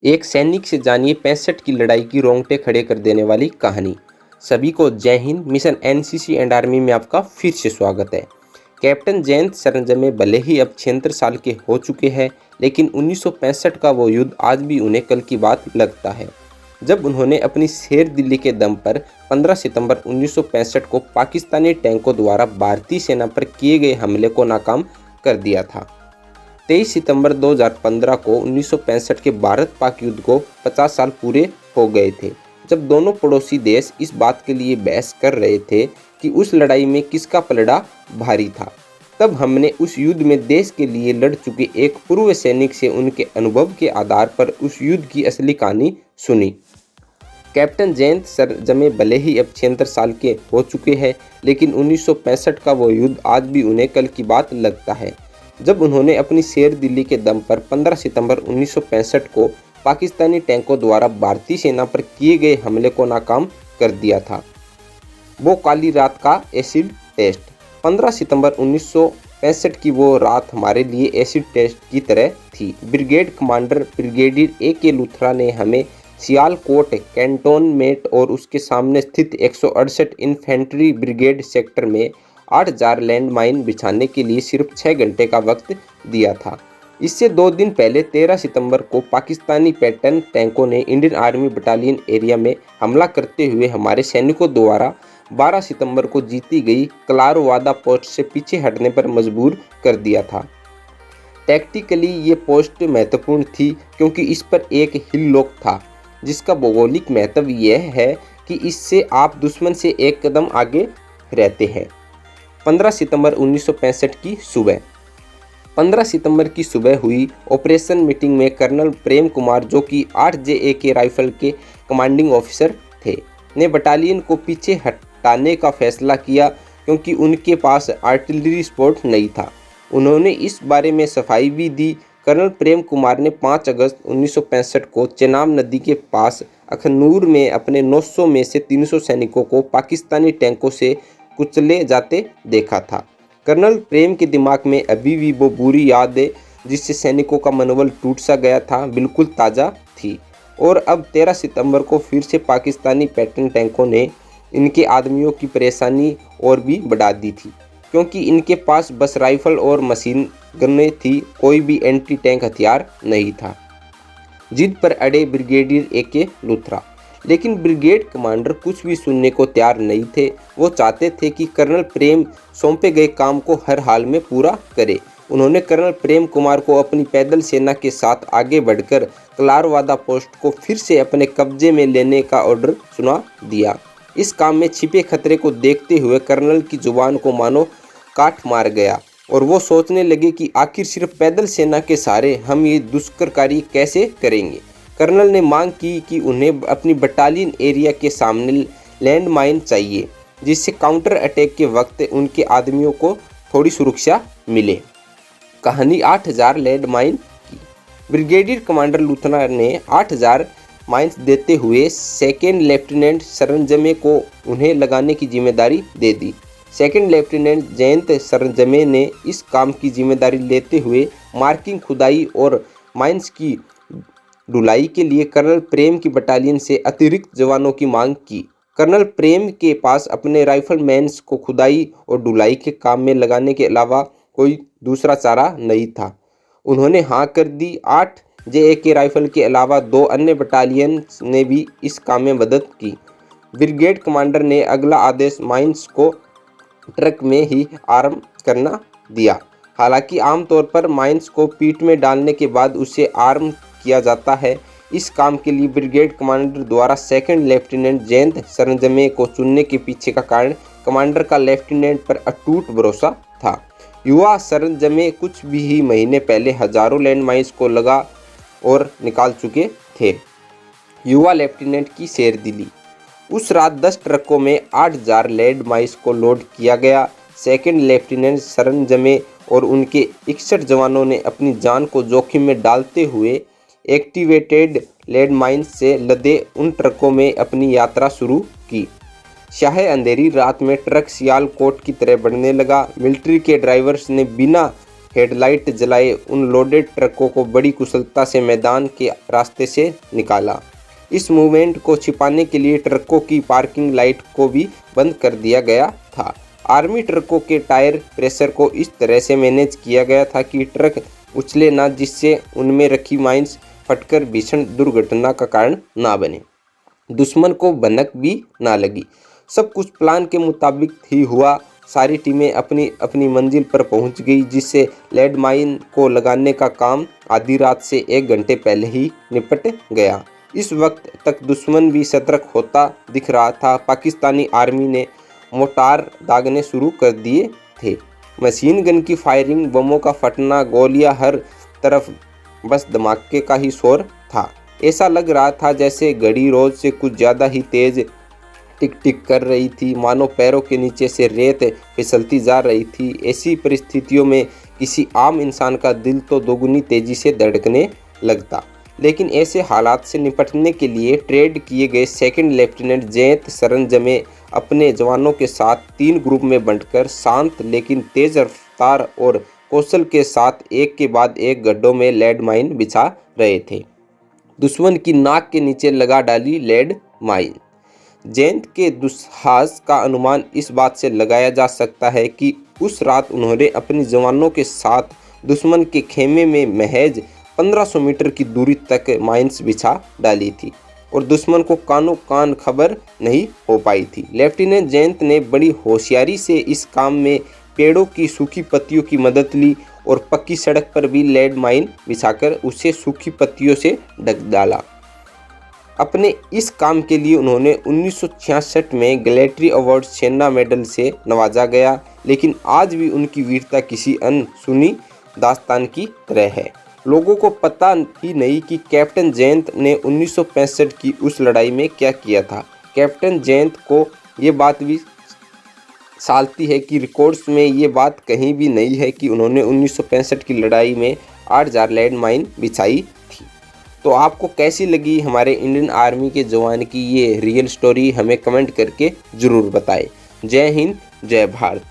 एक सैनिक से जानिए 65 की लड़ाई की रोंगटे खड़े कर देने वाली कहानी। सभी को जय Hind. Mission NCC and army में आपका फिर से स्वागत है। कैप्टन जयंत सरंजामे भले ही अब 76 साल के हो चुके हैं, लेकिन 1965 का वो युद्ध आज भी उन्हें कल की बात लगता है, जब उन्होंने अपनी शेर दिल्ली के दम पर 15 सितंबर 1965 को पाकिस्तानी टैंकों द्वारा भारतीय सेना पर किए गए हमले को नाकाम कर दिया था। 23 सितंबर 2015 को 1965 के भारत पाक युद्ध को 50 साल पूरे हो गए थे, जब दोनों पड़ोसी देश इस बात के लिए बहस कर रहे थे कि उस लड़ाई में किसका पलड़ा भारी था। तब हमने उस युद्ध में देश के लिए लड़ चुके एक पूर्व सैनिक से उनके अनुभव के आधार पर उस युद्ध की असली कहानी सुनी। कैप्टन जयंत सरंजामे भले ही अब 76 साल के हो चुके हैं, लेकिन 1965 का वो युद्ध आज भी उन्हें कल की बात लगता है, जब उन्होंने अपनी शेर दिल्ली के दम पर 15 सितंबर 1965 को पाकिस्तानी टैंकों द्वारा भारतीय सेना पर किए गए हमले को नाकाम कर दिया था। वो काली रात का एसिड टेस्ट। 15 सितंबर 1965 की वो रात हमारे लिए एसिड टेस्ट की तरह थी। Brigade commander brigadier A.K. Luthra ने हमें सियालकोट कैंटोनमेंट और उसके सामने स्थित 168 इन्फेंट्री ब्रिगेड सेक्टर में 8000 लैंड माइन बिछाने के लिए सिर्फ 6 घंटे का वक्त दिया था। इससे 2 दिन पहले 13 सितंबर को पाकिस्तानी पैटर्न टैंकों ने इंडियन आर्मी बटालियन एरिया में हमला करते हुए हमारे सैनिकों द्वारा 12 सितंबर को जीती गई कलारवादा पोस्ट से पीछे हटने पर मजबूर कर दिया था। टैक्टिकली ये पोस्ट महत्वपूर्ण थी क्योंकि इस पर एक हिल लॉक था, जिसका भौगोलिक महत्व यह है कि इससे आप दुश्मन से एक कदम आगे रहते हैं। 15 सितंबर 1965 की सुबह। 15 सितंबर की सुबह हुई ऑपरेशन मीटिंग में कर्नल प्रेम कुमार, जो कि 8 JAK राइफल के कमांडिंग ऑफिसर थे, ने बटालियन को पीछे हटाने का फैसला किया क्योंकि उनके पास आर्टिलरी सपोर्ट नहीं था। उन्होंने इस बारे में सफाई भी दी। कर्नल प्रेम कुमार ने 5 अगस्त 1965 को चेनाब नदी के पास अखनूर में अपने 900 में से 300 सैनिकों को पाकिस्तानी टैंकों से कुचले जाते देखा था। कर्नल प्रेम के दिमाग में अभी भी वो बुरी यादें, जिससे सैनिकों का मनोबल टूट सा गया था, बिल्कुल ताज़ा थी। और अब 13 सितंबर को फिर से पाकिस्तानी पैटर्न टैंकों ने इनके आदमियों की परेशानी और भी बढ़ा दी थी, क्योंकि इनके पास बस राइफल और मशीन गन्नें थी, कोई भी एंटी टैंक हथियार नहीं था। जिद पर अड़े ब्रिगेडियर A.K. लूथरा, लेकिन ब्रिगेड कमांडर कुछ भी सुनने को तैयार नहीं थे। वो चाहते थे कि कर्नल प्रेम सौंपे गए काम को हर हाल में पूरा करे। उन्होंने कर्नल प्रेम कुमार को अपनी पैदल सेना के साथ आगे बढ़कर कलारवादा पोस्ट को फिर से अपने कब्जे में लेने का ऑर्डर सुना दिया। इस काम में छिपे खतरे को देखते हुए कर्नल की जुबान को मानो काट मार गया और वो सोचने लगे कि आखिर सिर्फ पैदल सेना के सहारे हम ये दुष्कर कार्य कैसे करेंगे। कर्नल ने मांग की कि उन्हें अपनी बटालियन एरिया के सामने लैंड माइन चाहिए, जिससे काउंटर अटैक के वक्त उनके आदमियों को थोड़ी सुरक्षा मिले। कहानी 8000 लैंड माइन की। ब्रिगेडियर कमांडर लूथरा ने 8000 माइन्स देते हुए सेकेंड लेफ्टिनेंट सरंजामे को उन्हें लगाने की जिम्मेदारी दे दी। सेकेंड लेफ्टिनेंट जयंत सरंजामे ने इस काम की जिम्मेदारी लेते हुए मार्किंग, खुदाई और माइन्स की ढुलाई के लिए कर्नल प्रेम की बटालियन से अतिरिक्त जवानों की मांग की। कर्नल प्रेम के पास अपने राइफलमैन्स को खुदाई और ढुलाई के काम में लगाने के अलावा कोई दूसरा चारा नहीं था। उन्होंने हाँ कर दी। 8 JAK राइफल के अलावा 2 अन्य बटालियन ने भी इस काम में मदद की। ब्रिगेड कमांडर ने अगला आदेश माइन्स को ट्रक में ही आर्म करना दिया। हालांकि आमतौर पर माइन्स को पीठ में डालने के बाद उसे आर्म किया जाता है। इस काम के लिए ब्रिगेड कमांडर द्वारा सेकंड लेफ्टिनेंट जयंत सरंजामे को चुनने के पीछे का कारण कमांडर का लेफ्टिनेंट पर अटूट भरोसा था। युवा सरंजामे कुछ भी ही महीने पहले हजारों लैंड माइन्स को लगा और निकाल चुके थे। युवा लेफ्टिनेंट की शेर दिल्ली। उस रात 10 ट्रकों में 8000 लैंड माइन्स को लोड किया गया। सेकंड लेफ्टिनेंट सरंजामे और उनके 61 जवानों ने अपनी जान को जोखिम में डालते हुए एक्टिवेटेड लैंड माइन्स से लदे उन ट्रकों में अपनी यात्रा शुरू की। शाहे अंधेरी रात में ट्रक सियालकोट की तरह बढ़ने लगा। मिलिट्री के ड्राइवर्स ने बिना हेडलाइट जलाए उन लोडेड ट्रकों को बड़ी कुशलता से मैदान के रास्ते से निकाला। इस मूवमेंट को छिपाने के लिए ट्रकों की पार्किंग लाइट को भी बंद कर दिया गया था। आर्मी ट्रकों के टायर प्रेशर को इस तरह से मैनेज किया गया था कि ट्रक उछले ना, जिससे उनमें रखी माइंस फटकर भीषण दुर्घटना का कारण ना बने, दुश्मन को भनक भी ना लगी। सब कुछ प्लान के मुताबिक ही हुआ। सारी टीमें अपनी अपनी मंजिल पर पहुंच गई, जिससे लैंड माइन को लगाने का काम आधी रात से 1 घंटे पहले ही निपट गया। इस वक्त तक दुश्मन भी सतर्क होता दिख रहा था। पाकिस्तानी आर्मी ने मोटार दागने शुरू कर दिए थे। मशीन गन की फायरिंग, बमों का फटना, गोलियां हर तरफ, बस धमाके का ही शोर था। ऐसा लग रहा था जैसे घड़ी रोज से कुछ ज़्यादा ही तेज टिक टिक कर रही थी, मानो पैरों के नीचे से रेत फिसलती जा रही थी। ऐसी परिस्थितियों में किसी आम इंसान का दिल तो दोगुनी तेजी से धड़कने लगता। लेकिन ऐसे हालात से निपटने के लिए ट्रेड किए गए सेकंड लेफ्टिनेंट जयंत सरंजमे अपने जवानों के साथ 3 ग्रुप में बंटकर शांत लेकिन तेज रफ्तार और कौशल के साथ एक के बाद एक गड्ढों में लैंड माइन बिछा रहे थे। दुश्मन की नाक के नीचे लगा डाली लैंड माइन। जयंत के दुस्साहस का अनुमान इस बात से लगाया जा सकता है कि उस रात उन्होंने अपने जवानों के साथ दुश्मन के खेमे में महज 1500 मीटर की दूरी तक माइंस बिछा डाली थी और दुश्मन को कानों कान खबर नहीं हो पाई थी। लेफ्टिनेंट जयंत ने बड़ी होशियारी से इस काम में पेड़ों की सूखी पत्तियों की मदद ली और पक्की सड़क पर भी लैंड माइन बिछाकर उसे सूखी पत्तियों से ढक डाला। अपने इस काम के लिए उन्होंने 1966 में गैलेट्री अवार्ड सेना मेडल से नवाजा गया, लेकिन आज भी उनकी वीरता किसी अनसुनी दास्तान की तरह है। लोगों को पता ही नहीं कि कैप्टन जयंत ने 1965 की उस लड़ाई में क्या किया था। कैप्टन जयंत को ये बात भी सालती है कि रिकॉर्ड्स में ये बात कहीं भी नहीं है कि उन्होंने 1965 की लड़ाई में 8000 लैंड माइन बिछाई थी। तो आपको कैसी लगी हमारे इंडियन आर्मी के जवान की ये रियल स्टोरी, हमें कमेंट करके ज़रूर बताएं। जय हिंद, जय भारत।